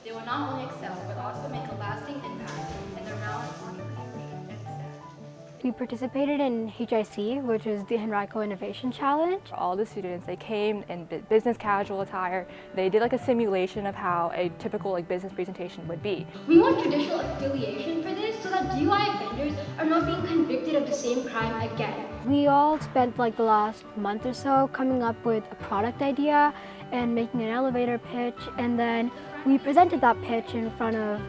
They will not only excel, but also make a lasting impact in their round on We participated in HIC, which is the Henrico Innovation Challenge. All the students, they came in business casual attire. They did like a simulation of how a typical business presentation would be. We want judicial affiliation for this so that DUI offenders are not being convicted of the same crime again. We all spent the last month or so coming up with a product idea and making an elevator pitch, and then we presented that pitch in front of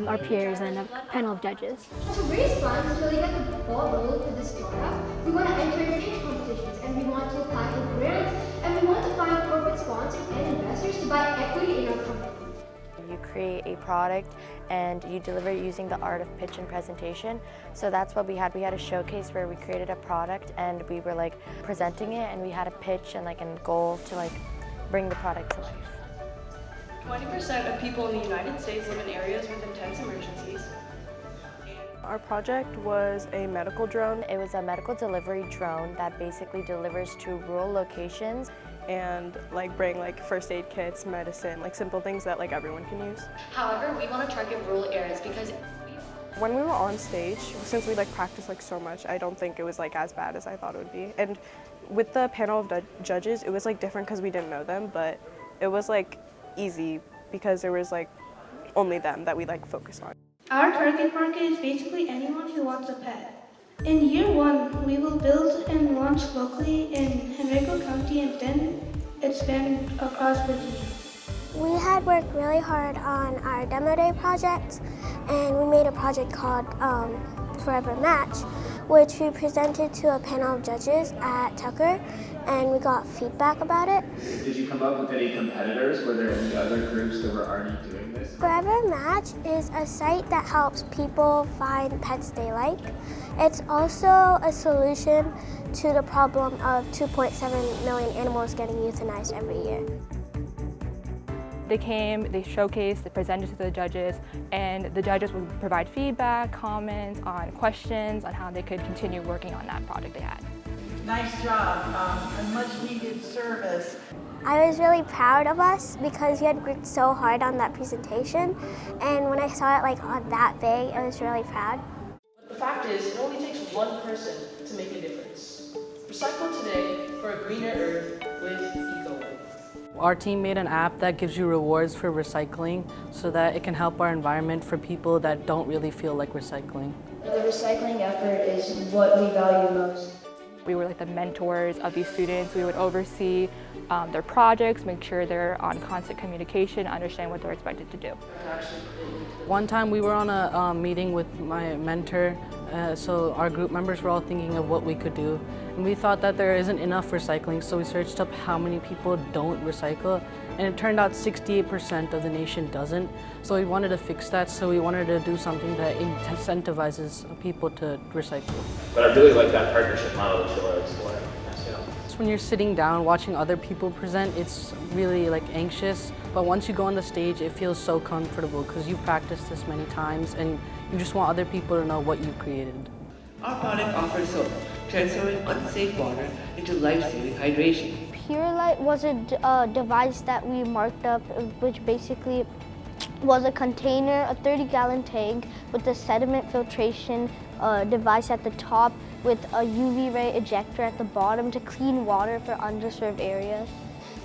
our peers and a panel of judges. To raise funds to really get the ball rolling for this startup, we want to enter pitch competitions, and we want to apply for grants, and we want to find corporate sponsors and investors to buy equity in our company. You create a product and you deliver it using the art of pitch and presentation. So that's what we had. We had a showcase where we created a product and we were presenting it, and we had a pitch and a goal to bring the product to life. 20% of people in the United States live in areas with intense emergencies. Our project was a medical drone. It was a medical delivery drone that basically delivers to rural locations. And bring first aid kits, medicine, simple things that everyone can use. However, we want to target rural areas because when we were on stage, since we practiced so much, I don't think it was as bad as I thought it would be. And with the panel of judges, it was different because we didn't know them, but it was easy because there was only them that we focused on. Our target market is basically anyone who wants a pet. In year one, we will build and launch locally in Henrico County and then expand across Virginia. We had worked really hard on our demo day project, and we made a project called Forever Match, which we presented to a panel of judges at Tucker, and we got feedback about it. Did you come up with any competitors? Were there any other groups that were already doing this? Forever Match is a site that helps people find pets they like. It's also a solution to the problem of 2.7 million animals getting euthanized every year. They came, they showcased, they presented to the judges, and the judges would provide feedback, comments on questions on how they could continue working on that project they had. Nice job, a much needed service. I was really proud of us because we had worked so hard on that presentation, and when I saw it on that big, I was really proud. But the fact is, it only takes one person to make a difference. Recycle today for a greener earth with EcoWin. Our team made an app that gives you rewards for recycling so that it can help our environment for people that don't really feel like recycling. The recycling effort is what we value most. We were the mentors of these students. We would oversee their projects, make sure they're on constant communication, understand what they're expected to do. One time we were on a meeting with my mentor, so our group members were all thinking of what we could do. And we thought that there isn't enough recycling, so we searched up how many people don't recycle, and it turned out 68% of the nation doesn't. So we wanted to fix that, so we wanted to do something that incentivizes people to recycle. But I really like that partnership model that you're exploring. So when you're sitting down watching other people present, it's really anxious, but once you go on the stage, it feels so comfortable because you've practiced this many times and you just want other people to know what you've created. Our product offers hope, transforming unsafe water into life-saving hydration. PuriLight was a device that we marked up, which basically was a container, a 30-gallon tank with a sediment filtration device at the top with a UV ray ejector at the bottom to clean water for underserved areas.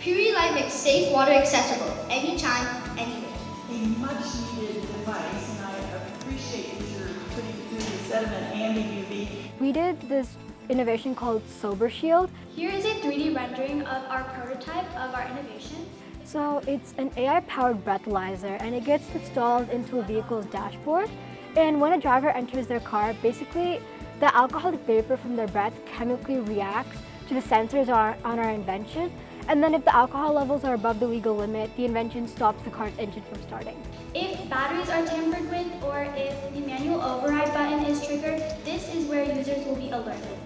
PuriLight makes safe water accessible anytime, anywhere. A much needed device, and I appreciate that you're putting through the sediment and the UV. We did this innovation called SoberShield. Here is a 3D rendering of our prototype of our innovation. So it's an AI-powered breathalyzer, and it gets installed into a vehicle's dashboard. And when a driver enters their car, basically the alcoholic vapor from their breath chemically reacts to the sensors on our invention. And then if the alcohol levels are above the legal limit, the invention stops the car's engine from starting. If batteries are tampered with or if the manual override button is triggered, this is where users will be alerted.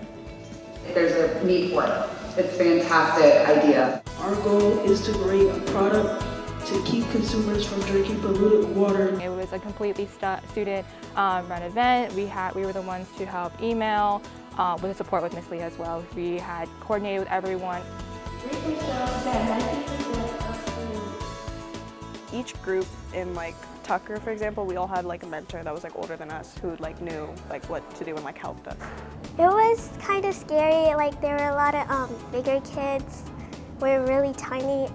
There's a need for it. It's a fantastic idea. Our goal is to bring a product to keep consumers from drinking polluted water. It was a completely student-run event. We were the ones to help email with the support with Miss Lee as well. We had coordinated with everyone. each group in like Tucker, for example, we all had like a mentor that was like older than us who like knew like what to do and like helped us. It was kind of scary. Like there were a lot of bigger kids. We're really tiny,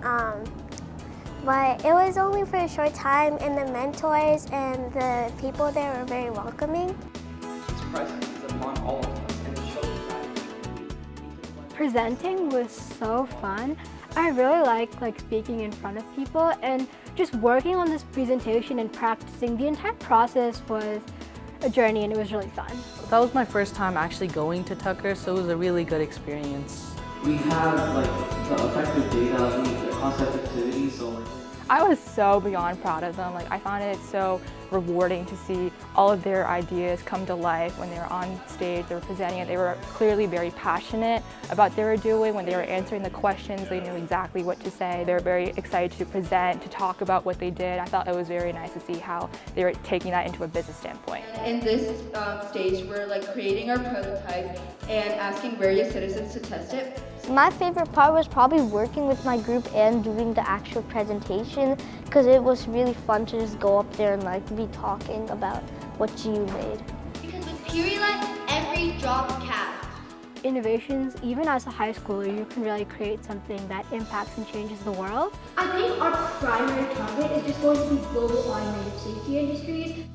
but it was only for a short time, and the mentors and the people there were very welcoming. This crisis is upon all of us, and it shows that Presenting was so fun. I really like speaking in front of people, and just working on this presentation and practicing. The entire process was a journey, and it was really fun. That was my first time actually going to Tucker, so it was a really good experience. we have like the effective data, the cost effectivity, so I was so beyond proud of them. Like, I found it so rewarding to see all of their ideas come to life when they were on stage, they were presenting it. They were clearly very passionate about what they were doing. When they were answering the questions, they knew exactly what to say. They were very excited to present, to talk about what they did. I thought it was very nice to see how they were taking that into a business standpoint. In this stage, we're like creating our prototype and asking various citizens to test it. My favorite part was probably working with my group and doing the actual presentation, because it was really fun to just go up there and like be talking about what you made. Because with PuriLight, every drop counts. Innovations, even as a high schooler, you can really create something that impacts and changes the world. I think our primary target is just going to be global automotive safety industries.